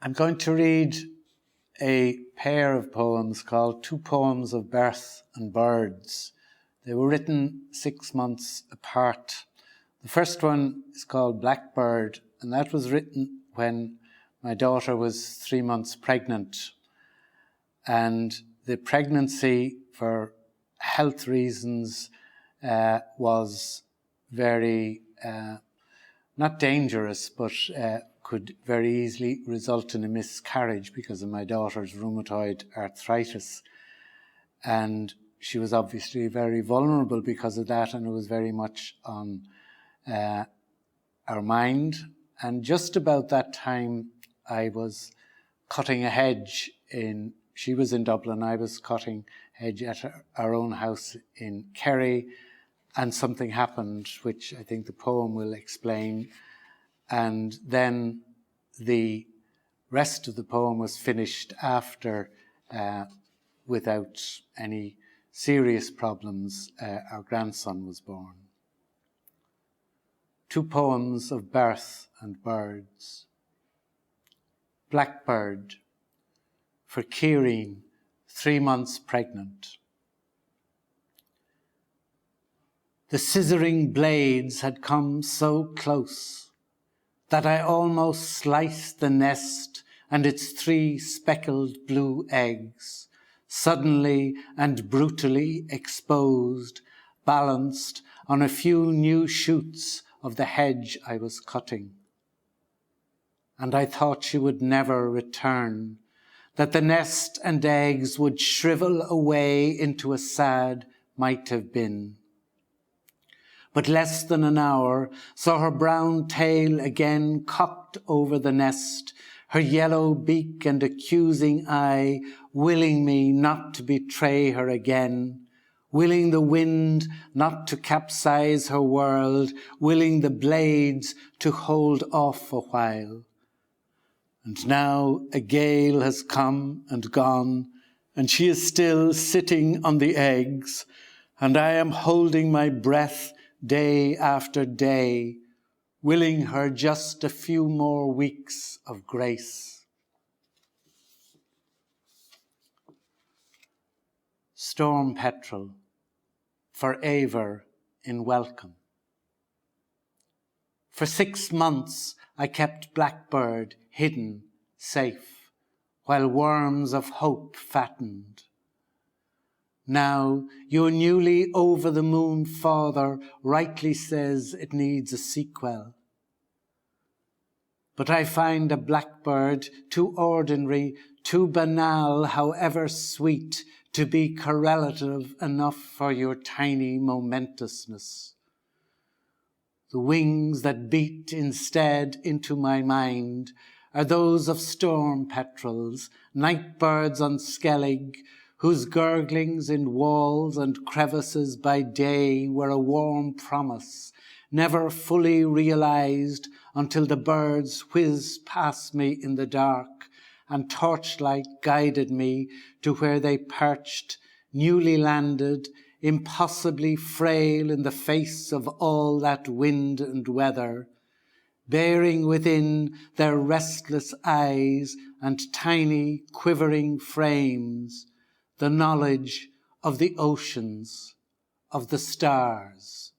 I'm going to read a pair of poems called Two Poems of Birth and Birds. They were written 6 months apart. The first one is called Blackbird, and that was written when my daughter was 3 months pregnant. And the pregnancy, for health reasons, was very, not dangerous, but could very easily result in a miscarriage because of my daughter's rheumatoid arthritis. And she was obviously very vulnerable because of that, and it was very much on our mind. And just about that time, I was cutting a hedge she was in Dublin, I was cutting a hedge at our own house in Kerry, and something happened, which I think the poem will explain. And then the rest of the poem was finished after, without any serious problems, our grandson was born. Two Poems of Birth and Birds. Blackbird, for Kieran, 3 months pregnant. The scissoring blades had come so close that I almost sliced the nest and its 3 speckled blue eggs, suddenly and brutally exposed, balanced on a few new shoots of the hedge I was cutting. And I thought she would never return, that the nest and eggs would shrivel away into a sad might have been. But less than an hour saw her brown tail again cocked over the nest, her yellow beak and accusing eye willing me not to betray her again, willing the wind not to capsize her world, willing the blades to hold off a while. And now a gale has come and gone, and she is still sitting on the eggs, and I am holding my breath day after day, willing her just a few more weeks of grace. Storm Petrel, for Eivor in Welcome. For 6 months I kept Blackbird hidden, safe, while worms of hope fattened. Now your newly over-the-moon father rightly says it needs a sequel. But I find a blackbird too ordinary, too banal, however sweet, to be correlative enough for your tiny momentousness. The wings that beat instead into my mind are those of storm petrels, night birds on Skellig, whose gurglings in walls and crevices by day were a warm promise, never fully realized until the birds whizzed past me in the dark and torchlight guided me to where they perched, newly landed, impossibly frail in the face of all that wind and weather, bearing within their restless eyes and tiny quivering frames the knowledge of the oceans, of the stars,